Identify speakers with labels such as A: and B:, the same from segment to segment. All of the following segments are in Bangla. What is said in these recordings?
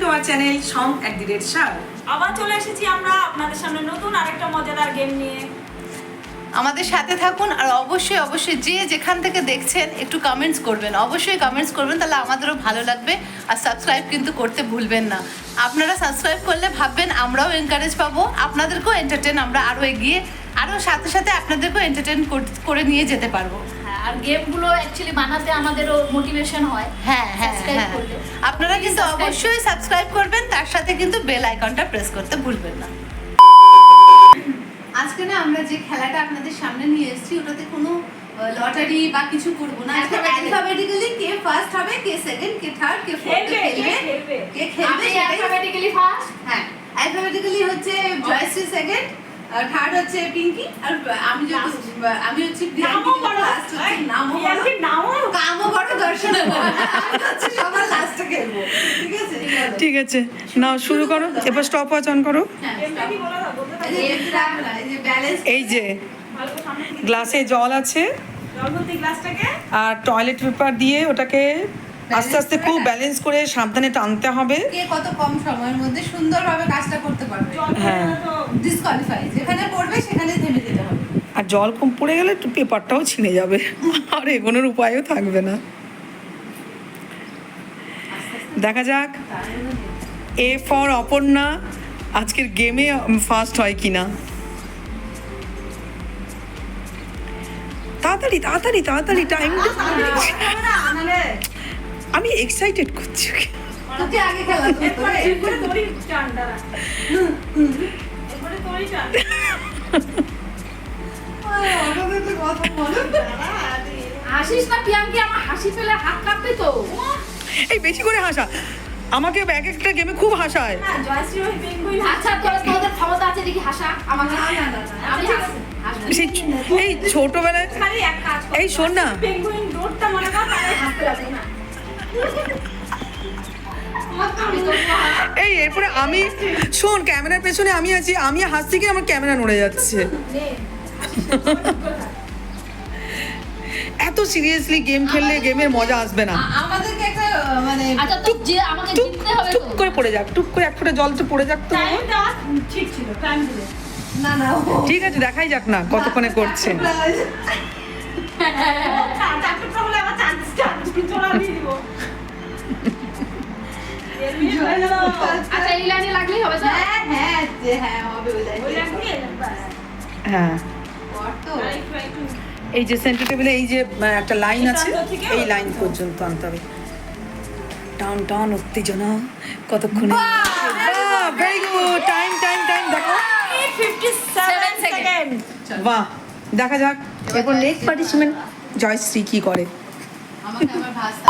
A: তোমার চ্যানেল song@সার।
B: আবার চলে এসেছি আমরা আপনাদের সামনে নতুন আরেকটা মজাদার গেম নিয়ে।
C: আমাদের সাথে থাকুন আর অবশ্যই অবশ্যই যে যেখান থেকে দেখছেন একটু কমেন্টস করবেন, অবশ্যই কমেন্টস করবেন, তাহলে আমাদেরও ভালো লাগবে। আর সাবস্ক্রাইব কিন্তু করতে ভুলবেন না। আপনারা সাবস্ক্রাইব করলে ভাববেন আমরাও এনকারেজ পাবো, আপনাদেরকেও এন্টারটেন, আমরা আরও এগিয়ে আরও সাথে সাথে আপনাদেরকেও এন্টারটেন করে নিয়ে যেতে পারবো।
D: হ্যাঁ, আর গেমগুলো অ্যাকচুয়ালি বানাতে আমাদেরও মোটিভেশন হয়।
C: হ্যাঁ হ্যাঁ
D: Subscribe
C: হ্যাঁ,
D: করলে।
C: আপনারা কিন্তু অবশ্যই সাবস্ক্রাইব করবেন, তার সাথে কিন্তু বেল আইকনটা প্রেস করতে ভুলবেন না। আজকে না আমরা যে খেলাটা আপনাদের সামনে নিয়ে এসেছি ওটাতে কোনো লটারি বা কিছু করবো না। আজকে অ্যালফাবেটিক্যালি কে ফার্স্ট হবে, কে সেকেন্ড, কে থার্ড, কে ফোর্থ খেলবে, কে খেলবে
D: আমি
C: সেটাই।
D: Alphabetically first.
C: হ্যাঁ, অ্যালফাবেটিক্যালি হচ্ছে জয়শ্রী সেকেন্ড, থার্ড হচ্ছে পিঙ্কি, আর আমি হচ্ছে
B: নামও বলো।
C: লাস্ট হচ্ছে নামও বলো,
B: নামও
C: কামও বড় দর্শন হচ্ছে সবার লাস্টে খেলবো। ঠিক আছে,
A: ঠিক আছে, নাও শুরু করো, এবার স্টপ ওয়াচ অন করো।
B: গেমটা কি বলো না বলতে থাকো।
C: এই যে ব্যালেন্স,
A: এই যে
B: ভালো করে সামনে দিকে
A: গ্লাসে জল আছে
B: জল ভর্তি গ্লাসটাকে
A: আর টয়লেট পেপার দিয়ে ওটাকে আস্তে আস্তে খুব ব্যালেন্স করে সাবধানে টানতে হবে।
C: কে কত কম সময়ের মধ্যে সুন্দরভাবে কাজটা করতে পারবে।
B: জল
A: হ্যাঁ।
B: পড়ে তো
C: ডিসকোয়ালিফাই, যেখানে পড়বে সেখানে থেমে যেতে হবে।
A: আর জল কম পড়ে গেলে একটু পেপারটাও ছিঁড়ে যাবে আর এগোনোর উপায়ও থাকবে না। দেখা যাক এ ফর অপর্ণা আজকের গেমে ফার্স্ট হয় কিনা। তাড়াতাড়ি তাড়াতাড়ি তাড়াতাড়ি টাইম, আমি এক্সাইটেড করছি ওকে।
C: তোকে আগে খেলা
B: এরপরে তোরই টান দাঁড়া। এরপরে তোরই টান।
D: হাসিস না পিয়াঙ্কি, আমার হাসি পেলে হাত কাঁপবে তো।
A: এই বেশি করে হাসা, আমাকে এক একটা গেমে খুব হাসায়।
B: না জয়শ্রী ওই পেঙ্গুইন
D: আচ্ছা তোদের ক্ষমতা আছে দেখি হাসা আমাকে। আমি হাসবো।
A: সেই এই ছোটবেলায়
B: খালি এক কাজ কর।
A: এই শোন না,
B: পেঙ্গুইন দৌড়টা মনে কর তাহলে হাসতে লাগবে না।
D: আমি তো
A: এই এরপরে আমি শোন, ক্যামেরার পেছনে আমি আছি, আমি হাসছি কি আমার ক্যামেরা নড়ে যাচ্ছে। এত সিরিয়াসলি গেম খেললে গেমের মজা আসবে না।
C: আমাদেরকে একটা মানে
D: আচ্ছা তো যে আমাকে
A: টুক
D: জিততে হবে
A: টুক
D: তো।
A: করে পড়ে যাক, টুক করে এক ফোঁটা জল তো পড়ে যাক তো।
B: টাইম দেওয়া ঠিক ছিল, টাইম দিলে।
C: না না
A: ঠিক আছে, দেখাই যাক না কতক্ষণে করছে।
B: চারটুকরা হলে আবার চার চোরা দিয়ে দিব। দেড় মিনিট হয়ে গেল।
D: আচ্ছা এই লাইনে লাগলেই হবে তো।
C: হ্যাঁ হ্যাঁ যে হ্যাঁ হবে ওই
B: ওই
C: লাইন
B: লাগবে, ব্যাস।
A: হ্যাঁ,
C: তো
B: আর একটু
A: এই যে সেন্টার টেবিলে এই যে একটা লাইন
B: এই
A: আছে,
B: প্রান্ত থেকে
A: এই
B: ওই
A: লাইন
B: প্রান্ত।
A: পর্যন্ত আনতে হবে। টান টান উত্তেজনা কতক্ষণে। Very good, time time time দেখো।
B: 57 সেকেন্ড।
A: বাহ, দেখা যাক এরপর নেক্সট পার্টিসিপেন্ট জয়শ্রী কি করে।
C: আমাকে আমার ভাষা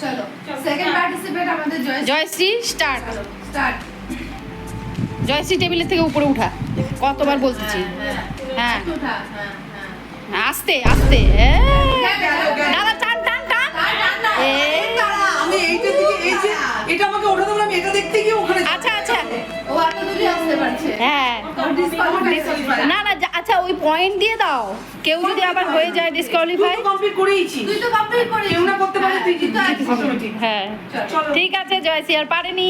C: চলো সেকেন্ড পার্টিসিপেট আমাদের
D: জয়শ্রী স্টার্ট।
C: স্টার্ট।
D: জয়শ্রী টেবিলের থেকে উপরে উঠা, কতবার বলতেছি। হ্যাঁ
C: উঠা, হ্যাঁ
D: আস্তে আস্তে।
C: গেল।
D: দাদা টান টান টান। এই,
A: আমি এইটা থেকে এই যে এটা আমাকে ওঠাতে বললাম, এটা দেখতে গিয়ে ওখানে
D: আচ্ছা আচ্ছা
C: ও এত দূরে আসতে পারছে।
D: হ্যাঁ
C: ডিসকোয়ালিফাই।
D: না না আচ্ছা ওই পয়েন্ট দিয়ে দাও, কেউ যদি আবার হয়ে যায় ডিসকোয়ালিফাই।
A: কমপ্লিট করেইছি,
C: তুই তো কমপ্লিট করিস।
A: কেউ না করতে পারলে তুই
C: তুই তো আছিস।
A: অটোমেটিক।
D: হ্যাঁ ঠিক আছে, জয়শ্রী আর পারেনি,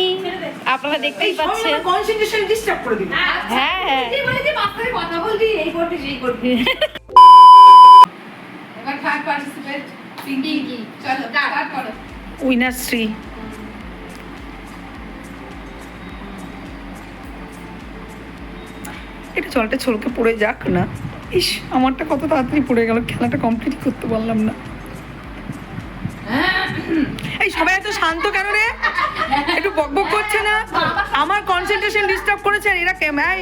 D: আপনারা দেখতেই পাচ্ছেন।
A: কনসেন্ট্রেশন ডিস্টার্ব করে দিবি।
D: হ্যাঁ হ্যাঁ
C: তুই বলে যে মাথায় কথা বলবি, এই করবি সেই করবি। এবার থার্ড পার্টিসিপেট পিঙ্কি। চলো স্টার্ট করো।
A: উইনার শ্রী। এটা জলটা ছলকে পড়ে যাক না। ইস, আমারটা কত তাড়াতাড়ি পড়ে গেল, খেলাটা কমপ্লিট করতে পারলাম না। এই সবাই এত শান্ত কেন রে? একটু বকবক করছে না? আমার কনসেন্ট্রেশন ডিস্টার্ব করেছে আর এরা কেমাই।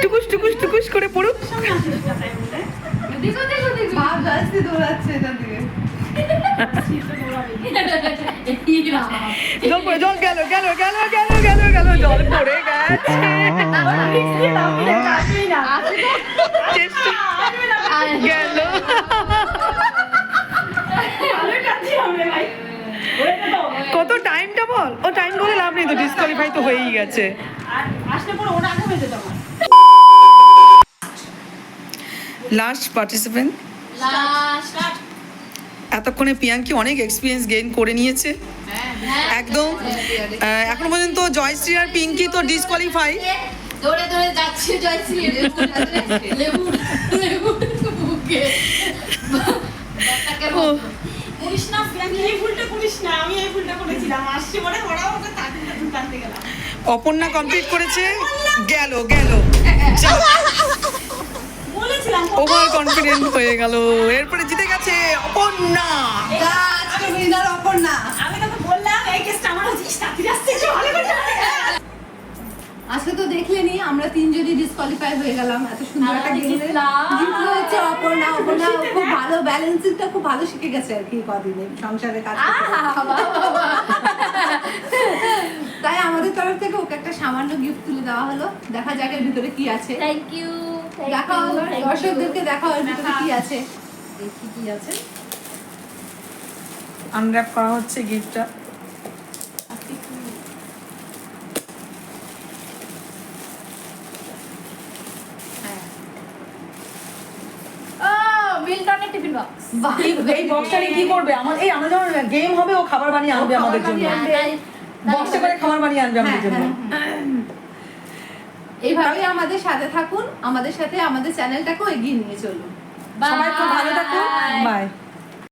A: টুকুস টুকুস টুকুস করে পড়ুক।
C: ভাব জয়শ্রী দৌড়াচ্ছে এখান থেকে।
A: জল পড়ে, জল গেল গেল গেল গেল গেল গেল, জল পড়ে গেছে। চেষ্টা গেল। কত টাইমটা বল? ও টাইম বলে লাভ নেই তো, ডিসকোয়ালিফাই তো হয়েই গেছে।
B: আসলে পরে ওটা আগে হয়ে যেত আমার।
A: লাস্ট পার্টিসিপেন্ট
D: লাস্ট
A: এতক্ষণে পিয়াঙ্কি অনেক এক্সপিরিয়েন্স গেইন করে নিয়েছে একদম। এখনো পর্যন্ত জয়শ্রী আর পিঙ্কি তো ডিসকোয়ালিফাই।
D: দৌড়ে দৌড়ে যাচ্ছে জয়শ্রী লেবু লেবু বুকে
A: ও
B: করিস না প্রিয়াঙ্কি, এই ভুলটা করিস না। আমি এই ভুলটা করেছিলাম, আসছে মানে ওরাও ওকে টানতে গেলাম।
A: অপর্ণা কমপ্লিট করেছে, গেল গেল যা,
B: বলেছিলাম
A: ওভার কনফিডেন্ট হয়ে গেল। এরপরে জিতে গেছে অপর্ণা।
C: আজকে উইনার অপর্ণা।
B: আমি তোকে বললাম এই কেসটা আমার হচ্ছে সাথী আসছে ভালো করে জানে।
C: আজকে তো দেখলেনি আমরা তিনজনই ডিসকোয়ালিফাই হয়ে গেলাম এত সুন্দর একটা গেমে। জিতলো হচ্ছে অপর্ণা। অপর্ণা খুব ভালো ব্যালেন্সিংটা খুব ভালো শিখে গেছে আর কি কদিনে সংসারে কাজ করতে। তাই আমাদের তরফ থেকে ওকে একটা সামান্য গিফট তুলে দেওয়া হলো। দেখা যাক এর ভিতরে কি আছে।
D: থ্যাংক ইউ
C: দেখাও দর্শকদেরকে, দেখাও এর ভিতরে কি আছে।
D: দেখি কি আছে।
A: আনর্যাপ করা হচ্ছে গিফটটা।
D: ও মিল্টনের টিফিন বক্স
A: এই বক্সটা নিয়ে কি করবে? আমরা যখন গেম হবে ও খাবার বানিয়ে আনবে আমাদের জন্য। বক্সে করে খাবার বানিয়ে আনবে আমাদের জন্য।
C: এইভাবে আমাদের সাথে থাকুন, আমাদের সাথে আমাদের চ্যানেলটাকেও এগিয়ে নিয়ে চলুন।
A: সবাই খুব ভালো থাকুন, বাই।